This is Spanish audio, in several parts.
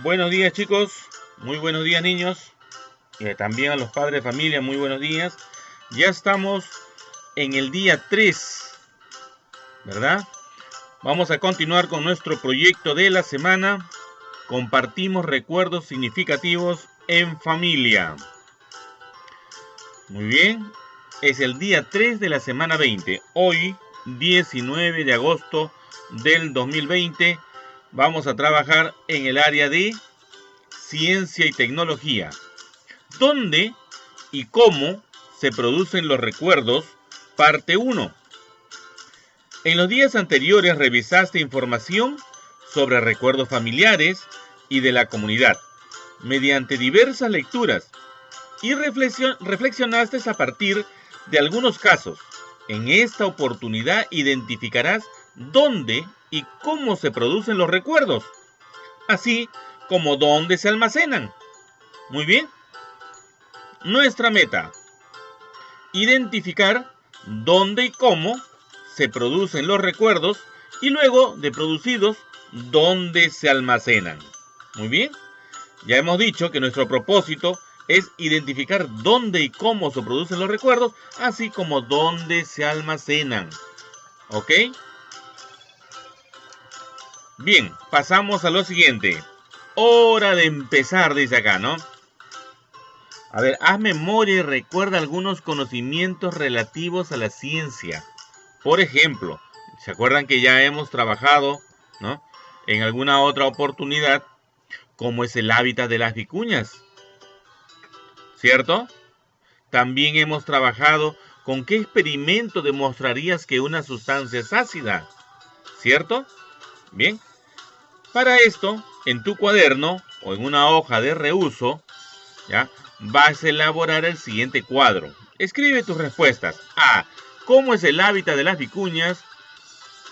Buenos días, chicos, muy buenos días, niños, y también a los padres de familia, muy buenos días. Ya estamos en el día 3, ¿verdad? Vamos a continuar con nuestro proyecto de la semana. Compartimos recuerdos significativos en familia. Muy bien, es el día 3 de la semana 20. Hoy, 19 de agosto del 2020, vamos a trabajar en el área de ciencia y tecnología. ¿Dónde y cómo se producen los recuerdos? Parte 1. En los días anteriores revisaste información sobre recuerdos familiares y de la comunidad, mediante diversas lecturas, y reflexionaste a partir de algunos casos. En esta oportunidad identificarás dónde y cómo se producen los recuerdos, así como dónde se almacenan. Muy bien. Nuestra meta: identificar dónde y cómo se producen los recuerdos y luego de producidos, dónde se almacenan. Muy bien. Ya hemos dicho que nuestro propósito es identificar dónde y cómo se producen los recuerdos, así como dónde se almacenan. ¿Ok? Bien, pasamos a lo siguiente. Hora de empezar, dice acá, ¿no? A ver, haz memoria y recuerda algunos conocimientos relativos a la ciencia. Por ejemplo, ¿se acuerdan que ya hemos trabajado, ¿no?, en alguna otra oportunidad cómo es el hábitat de las vicuñas? ¿Cierto? También hemos trabajado con qué experimento demostrarías que una sustancia es ácida. ¿Cierto? Bien. Para esto, en tu cuaderno o en una hoja de reuso, ¿ya?, vas a elaborar el siguiente cuadro. Escribe tus respuestas. A. ¿Cómo es el hábitat de las vicuñas?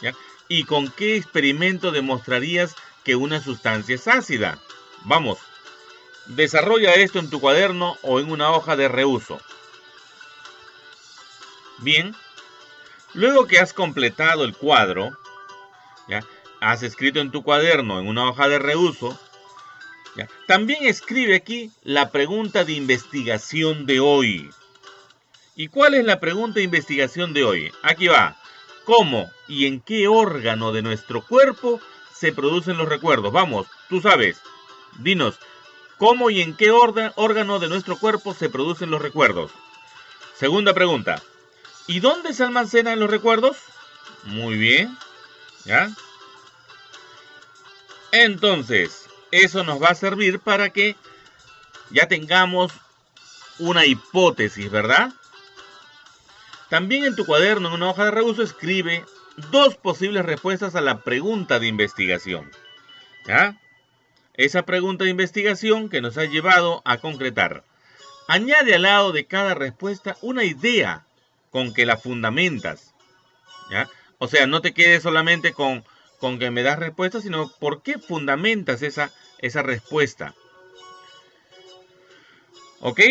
¿Ya? ¿Y con qué experimento demostrarías que una sustancia es ácida? Vamos, desarrolla esto en tu cuaderno o en una hoja de reuso. Bien, luego que has completado el cuadro, ¿ya?, has escrito en tu cuaderno, en una hoja de reuso, ¿ya?, también escribe aquí la pregunta de investigación de hoy. ¿Y cuál es la pregunta de investigación de hoy? Aquí va. ¿Cómo y en qué órgano de nuestro cuerpo se producen los recuerdos? Vamos, tú sabes. Dinos, ¿cómo y en qué órgano de nuestro cuerpo se producen los recuerdos? Segunda pregunta. ¿Y dónde se almacenan los recuerdos? Muy bien. ¿Ya? Entonces, eso nos va a servir para que ya tengamos una hipótesis, ¿verdad? También en tu cuaderno, en una hoja de reuso, escribe dos posibles respuestas a la pregunta de investigación. ¿Ya? Esa pregunta de investigación que nos ha llevado a concretar. Añade al lado de cada respuesta una idea con que la fundamentas. ¿Ya? O sea, no te quedes solamente con que me das respuestas, sino por qué fundamentas esa respuesta. ¿Ok?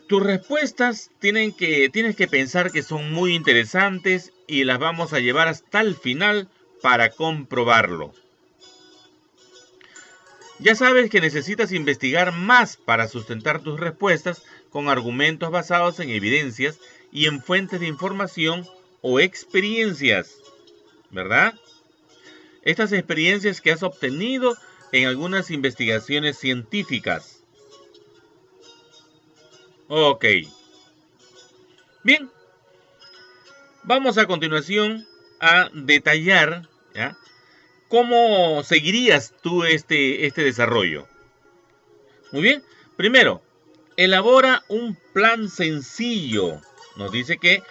Tus respuestas tienes que pensar que son muy interesantes y las vamos a llevar hasta el final para comprobarlo. Ya sabes que necesitas investigar más para sustentar tus respuestas con argumentos basados en evidencias y en fuentes de información o experiencias, ¿verdad? Estas experiencias que has obtenido en algunas investigaciones científicas. Ok. Bien. Vamos a continuación a detallar, ¿ya?, cómo seguirías tú este desarrollo. Muy bien. Primero, elabora un plan sencillo. Nos dice que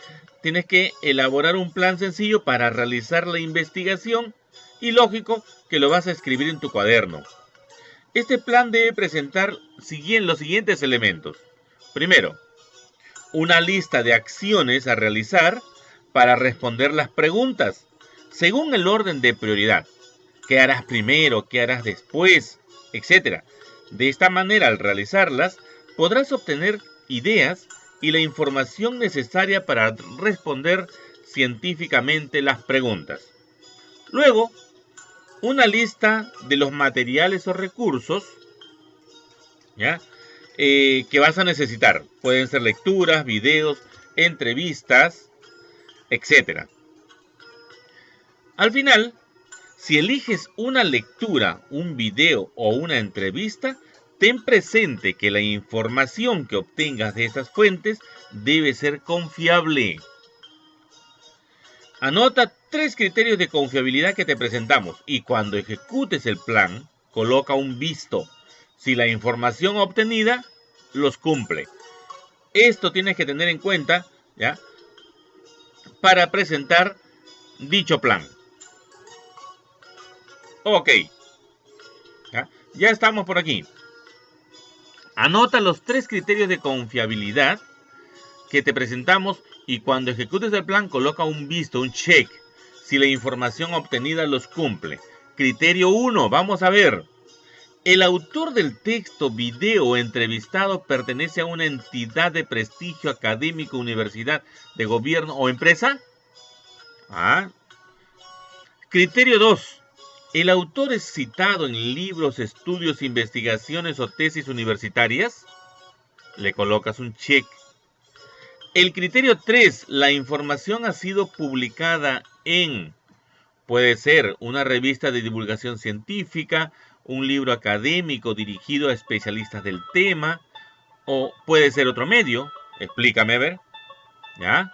tienes que elaborar un plan sencillo para realizar la investigación y lógico que lo vas a escribir en tu cuaderno. Este plan debe presentar los siguientes elementos. Primero, una lista de acciones a realizar para responder las preguntas, según el orden de prioridad. ¿Qué harás primero? ¿Qué harás después? Etcétera. De esta manera, al realizarlas, podrás obtener ideas y la información necesaria para responder científicamente las preguntas. Luego, una lista de los materiales o recursos, ¿ya? Que vas a necesitar. Pueden ser lecturas, videos, entrevistas, etc. Al final, si eliges una lectura, un video o una entrevista, ten presente que la información que obtengas de esas fuentes debe ser confiable. Anota 3 criterios de confiabilidad que te presentamos y cuando ejecutes el plan, coloca un visto. Si la información obtenida los cumple. Esto tienes que tener en cuenta, ¿ya?, para presentar dicho plan. Ok. Ya estamos por aquí. Anota los 3 criterios de confiabilidad que te presentamos y cuando ejecutes el plan coloca un visto, un check, si la información obtenida los cumple. Criterio 1, vamos a ver. ¿El autor del texto, video o entrevistado pertenece a una entidad de prestigio académico, universidad, de gobierno o empresa? Criterio 2. ¿El autor es citado en libros, estudios, investigaciones o tesis universitarias? Le colocas un check. El criterio 3. La información ha sido publicada en, puede ser una revista de divulgación científica, un libro académico dirigido a especialistas del tema, o puede ser otro medio. Explícame, a ver. ¿Ya?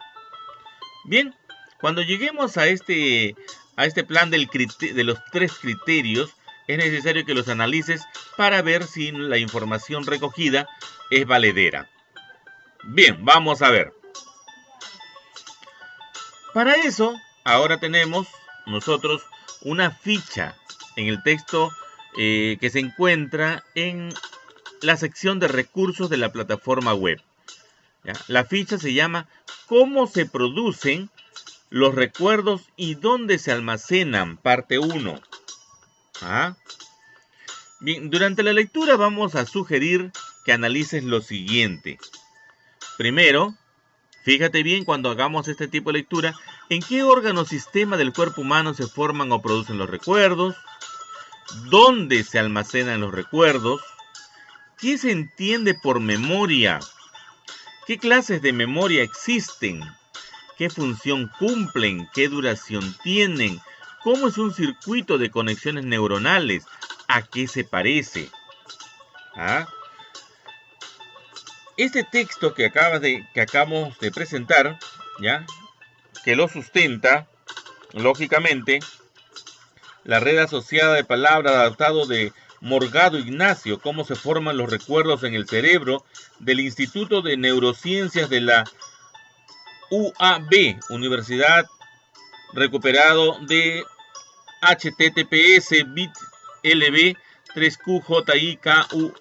Bien, cuando lleguemos a este plan de los 3 criterios, es necesario que los analices para ver si la información recogida es valedera. Bien, vamos a ver. Para eso, ahora tenemos nosotros una ficha en el texto que se encuentra en la sección de recursos de la plataforma web. ¿Ya? La ficha se llama ¿Cómo se producen los recuerdos y dónde se almacenan? Parte 1. Bien, durante la lectura vamos a sugerir que analices lo siguiente. Primero, fíjate bien cuando hagamos este tipo de lectura, en qué órgano o sistema del cuerpo humano se forman o producen los recuerdos, dónde se almacenan los recuerdos, qué se entiende por memoria, qué clases de memoria existen, qué función cumplen, qué duración tienen, cómo es un circuito de conexiones neuronales, a qué se parece. Este texto que acabamos de presentar, ¿ya?, que lo sustenta, lógicamente, la red asociada de palabras adaptado de Morgado Ignacio, cómo se forman los recuerdos en el cerebro, del Instituto de Neurociencias de la UAB, Universidad, recuperado de https://bit.lb 3qjikuz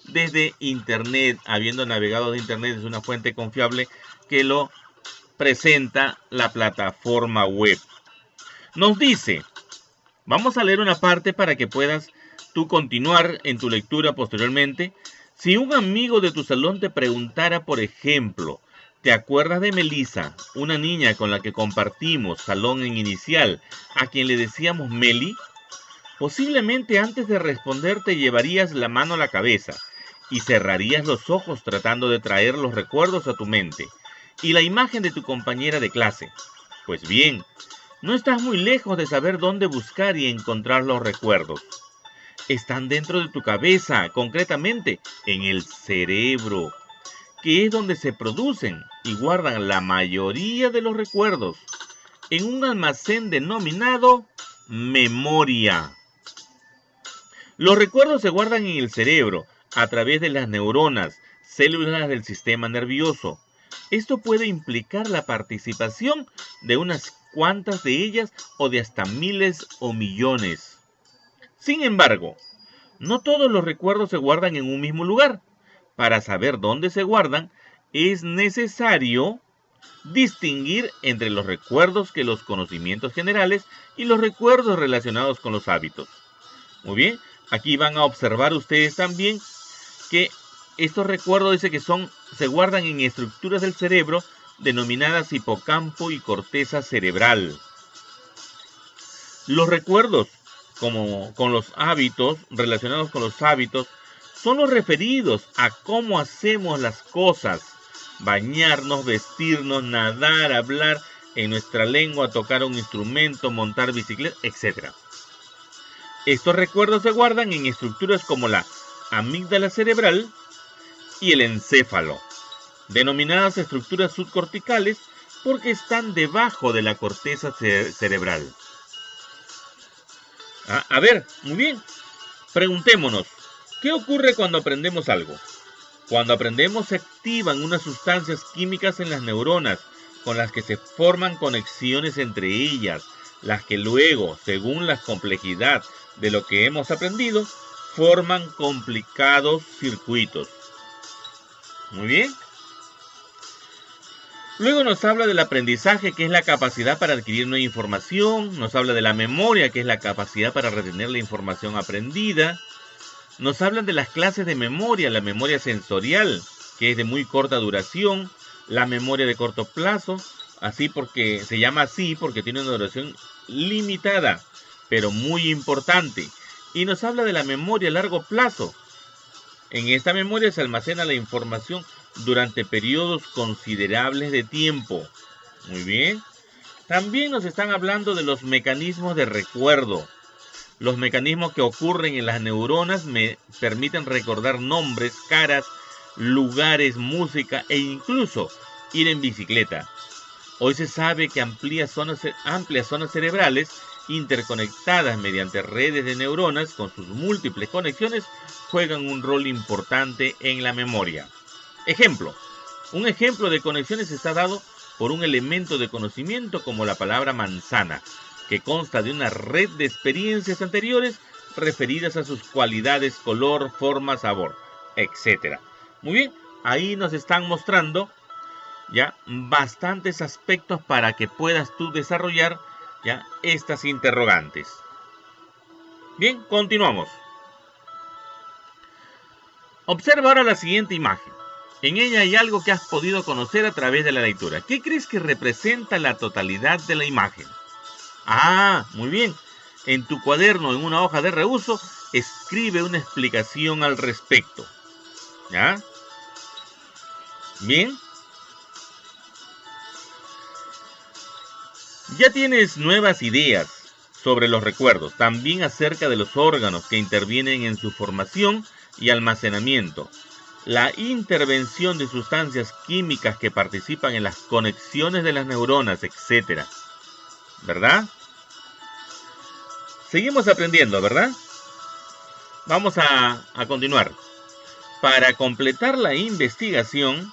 desde internet. Habiendo navegado de internet, es una fuente confiable que lo presenta la plataforma web. Nos dice, vamos a leer una parte para que puedas tú continuar en tu lectura posteriormente. Si un amigo de tu salón te preguntara, por ejemplo, ¿te acuerdas de Melissa, una niña con la que compartimos salón en inicial, a quien le decíamos Meli? Posiblemente antes de responder te llevarías la mano a la cabeza y cerrarías los ojos tratando de traer los recuerdos a tu mente y la imagen de tu compañera de clase. Pues bien, no estás muy lejos de saber dónde buscar y encontrar los recuerdos. Están dentro de tu cabeza, concretamente en el cerebro, que es donde se producen y guardan la mayoría de los recuerdos, en un almacén denominado memoria. Los recuerdos se guardan en el cerebro a través de las neuronas, células del sistema nervioso. Esto puede implicar la participación de unas cuantas de ellas o de hasta miles o millones. Sin embargo, no todos los recuerdos se guardan en un mismo lugar. Para saber dónde se guardan, es necesario distinguir entre los recuerdos que los conocimientos generales y los recuerdos relacionados con los hábitos. Muy bien, aquí van a observar ustedes también que estos recuerdos dice que se guardan en estructuras del cerebro denominadas hipocampo y corteza cerebral. Los recuerdos, como con los hábitos, relacionados con los hábitos, son los referidos a cómo hacemos las cosas. Bañarnos, vestirnos, nadar, hablar en nuestra lengua, tocar un instrumento, montar bicicleta, etc. Estos recuerdos se guardan en estructuras como la amígdala cerebral y el encéfalo, denominadas estructuras subcorticales porque están debajo de la corteza cerebral. A ver, muy bien, preguntémonos, ¿qué ocurre cuando aprendemos algo? Cuando aprendemos se activan unas sustancias químicas en las neuronas con las que se forman conexiones entre ellas, las que luego, según la complejidad de lo que hemos aprendido, forman complicados circuitos. Muy bien. Luego nos habla del aprendizaje, que es la capacidad para adquirir nueva información. Nos habla de la memoria, que es la capacidad para retener la información aprendida. Nos hablan de las clases de memoria, la memoria sensorial, que es de muy corta duración, la memoria de corto plazo, así porque se llama así porque tiene una duración limitada, pero muy importante. Y nos habla de la memoria a largo plazo. En esta memoria se almacena la información durante periodos considerables de tiempo. Muy bien. También nos están hablando de los mecanismos de recuerdo. Los mecanismos que ocurren en las neuronas me permiten recordar nombres, caras, lugares, música e incluso ir en bicicleta. Hoy se sabe que amplias zonas cerebrales interconectadas mediante redes de neuronas con sus múltiples conexiones juegan un rol importante en la memoria. Ejemplo. Un ejemplo de conexiones está dado por un elemento de conocimiento como la palabra manzana, que consta de una red de experiencias anteriores referidas a sus cualidades, color, forma, sabor, etc. Muy bien, ahí nos están mostrando ya bastantes aspectos para que puedas tú desarrollar ya estas interrogantes. Bien, continuamos. Observa ahora la siguiente imagen. En ella hay algo que has podido conocer a través de la lectura. ¿Qué crees que representa la totalidad de la imagen? Muy bien. En tu cuaderno, en una hoja de reuso, escribe una explicación al respecto. ¿Ya? Bien. Ya tienes nuevas ideas sobre los recuerdos, también acerca de los órganos que intervienen en su formación y almacenamiento, la intervención de sustancias químicas que participan en las conexiones de las neuronas, etc. ¿Verdad? Seguimos aprendiendo, ¿verdad? Vamos a continuar. Para completar la investigación,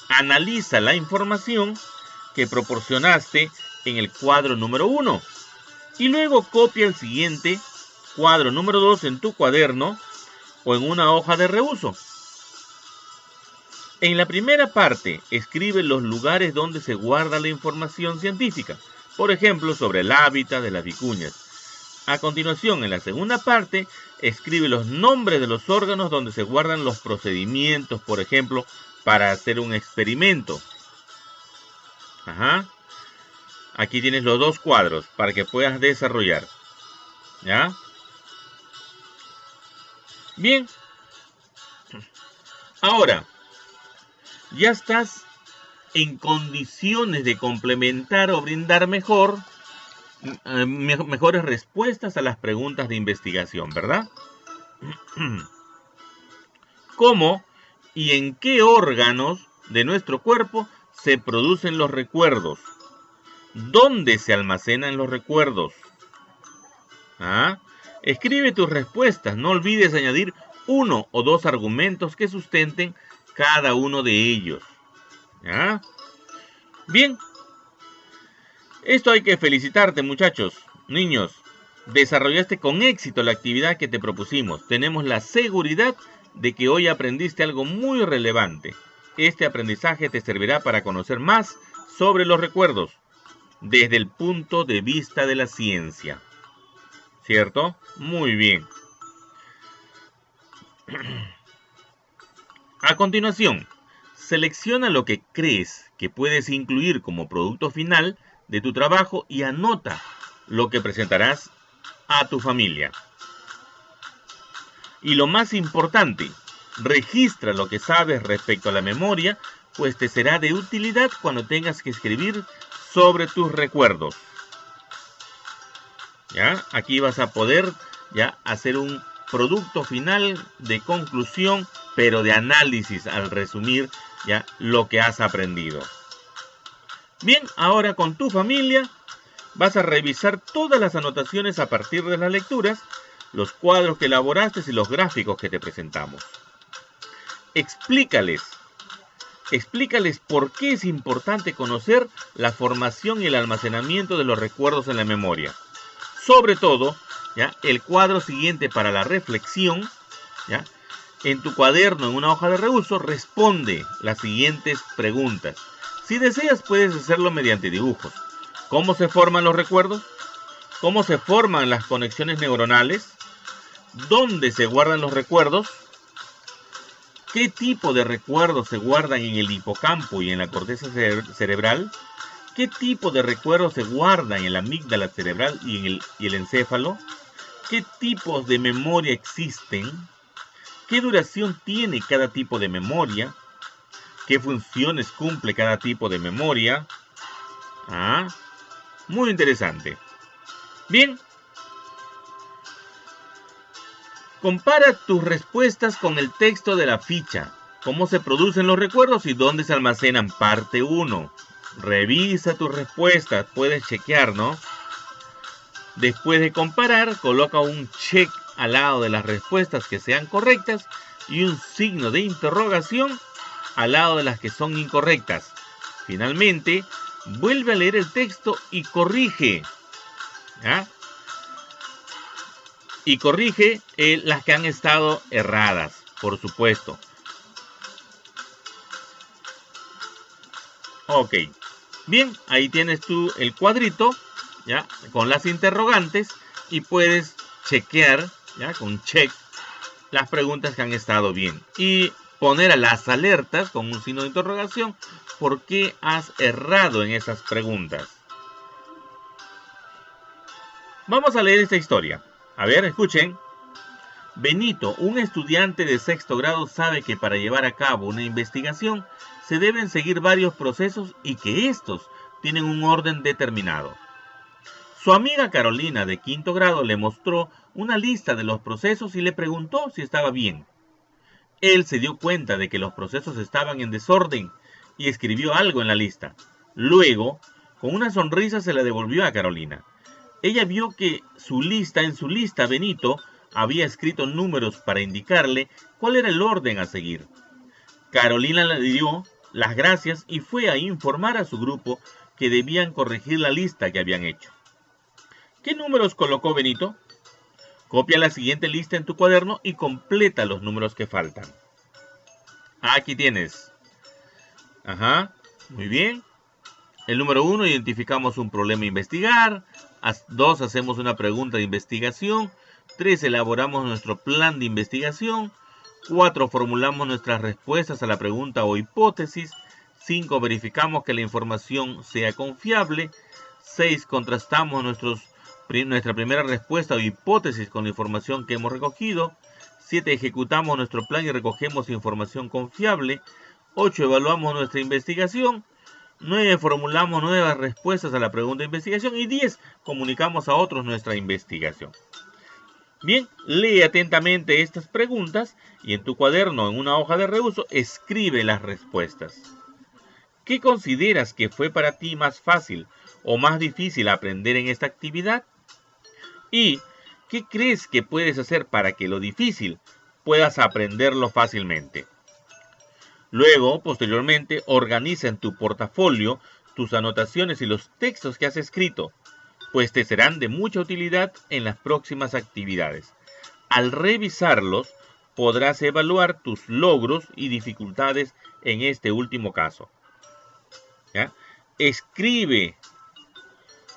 analiza la información que proporcionaste en el cuadro número 1 y luego copia el siguiente cuadro número 2 en tu cuaderno o en una hoja de reuso. En la primera parte, escribe los lugares donde se guarda la información científica, por ejemplo, sobre el hábitat de las vicuñas. A continuación, en la segunda parte, escribe los nombres de los órganos donde se guardan los procedimientos, por ejemplo, para hacer un experimento. Aquí tienes los dos cuadros para que puedas desarrollar. ¿Ya? Bien. Ahora, ya estás en condiciones de complementar o brindar mejores respuestas a las preguntas de investigación, ¿verdad? ¿Cómo y en qué órganos de nuestro cuerpo se producen los recuerdos? ¿Dónde se almacenan los recuerdos? Escribe tus respuestas. No olvides añadir 1 o 2 argumentos que sustenten cada uno de ellos. ¿Ya? Bien. Esto hay que felicitarte, muchachos, niños. Desarrollaste con éxito la actividad que te propusimos. Tenemos la seguridad de que hoy aprendiste algo muy relevante. Este aprendizaje te servirá para conocer más sobre los recuerdos desde el punto de vista de la ciencia. ¿Cierto? Muy bien. A continuación, selecciona lo que crees que puedes incluir como producto final de tu trabajo y anota lo que presentarás a tu familia. Y lo más importante, registra lo que sabes respecto a la memoria, pues te será de utilidad cuando tengas que escribir sobre tus recuerdos. ¿Ya? Aquí vas a poder ya hacer un producto final de conclusión, pero de análisis al resumir ya lo que has aprendido. Bien, ahora con tu familia vas a revisar todas las anotaciones a partir de las lecturas, los cuadros que elaboraste y los gráficos que te presentamos. Explícales por qué es importante conocer la formación y el almacenamiento de los recuerdos en la memoria. Sobre todo, ¿ya?, el cuadro siguiente para la reflexión, ¿ya?, en tu cuaderno, en una hoja de reuso, responde las siguientes preguntas. Si deseas, puedes hacerlo mediante dibujos. ¿Cómo se forman los recuerdos? ¿Cómo se forman las conexiones neuronales? ¿Dónde se guardan los recuerdos? ¿Qué tipo de recuerdos se guardan en el hipocampo y en la corteza cerebral? ¿Qué tipo de recuerdos se guardan en la amígdala cerebral y el encéfalo? ¿Qué tipos de memoria existen? ¿Qué duración tiene cada tipo de memoria? ¿Qué funciones cumple cada tipo de memoria? Muy interesante. Bien. Compara tus respuestas con el texto de la ficha. ¿Cómo se producen los recuerdos y dónde se almacenan? Parte 1. Revisa tus respuestas. Puedes chequear, ¿no? Después de comparar, coloca un check al lado de las respuestas que sean correctas y un signo de interrogación al lado de las que son incorrectas. Finalmente, vuelve a leer el texto y corrige. ¿Ya? Y corrige las que han estado erradas, por supuesto. Ok. Bien, ahí tienes tú el cuadrito, ¿ya?, con las interrogantes, y puedes chequear, ¿ya?, con check, las preguntas que han estado bien. Y poner a las alertas con un signo de interrogación por qué has errado en esas preguntas. Vamos a leer esta historia. A ver, escuchen. Benito, un estudiante de 6º grado, sabe que para llevar a cabo una investigación se deben seguir varios procesos y que estos tienen un orden determinado. Su amiga Carolina, de 5º grado, le mostró una lista de los procesos y le preguntó si estaba bien. Él se dio cuenta de que los procesos estaban en desorden y escribió algo en la lista. Luego, con una sonrisa, se la devolvió a Carolina. Ella vio que en su lista, Benito había escrito números para indicarle cuál era el orden a seguir. Carolina le dio las gracias y fue a informar a su grupo que debían corregir la lista que habían hecho. ¿Qué números colocó Benito? Copia la siguiente lista en tu cuaderno y completa los números que faltan. Aquí tienes. Muy bien. El número 1, identificamos un problema a investigar. 2, hacemos una pregunta de investigación. 3, elaboramos nuestro plan de investigación. 4, formulamos nuestras respuestas a la pregunta o hipótesis. 5, verificamos que la información sea confiable. 6, contrastamos nuestra primera respuesta o hipótesis con la información que hemos recogido. 7, ejecutamos nuestro plan y recogemos información confiable. 8, evaluamos nuestra investigación. 9, formulamos nuevas respuestas a la pregunta de investigación. Y 10, comunicamos a otros nuestra investigación. Bien, lee atentamente estas preguntas y en tu cuaderno, en una hoja de reuso, escribe las respuestas. ¿Qué consideras que fue para ti más fácil o más difícil aprender en esta actividad? ¿Y qué crees que puedes hacer para que lo difícil puedas aprenderlo fácilmente? Luego, posteriormente, organiza en tu portafolio tus anotaciones y los textos que has escrito, pues te serán de mucha utilidad en las próximas actividades. Al revisarlos, podrás evaluar tus logros y dificultades en este último caso. ¿Ya? Escribe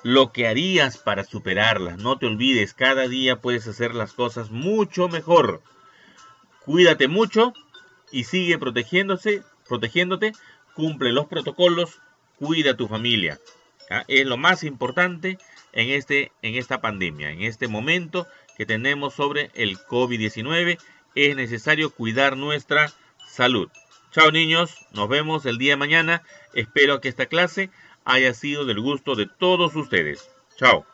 lo que harías para superarlas. No te olvides, cada día puedes hacer las cosas mucho mejor. Cuídate mucho y sigue protegiéndote, cumple los protocolos, cuida a tu familia. ¿Ya? Es lo más importante en esta pandemia, en este momento que tenemos sobre el COVID-19. Es necesario cuidar nuestra salud. Chao niños, nos vemos el día de mañana. Espero que esta clase haya sido del gusto de todos ustedes. Chao.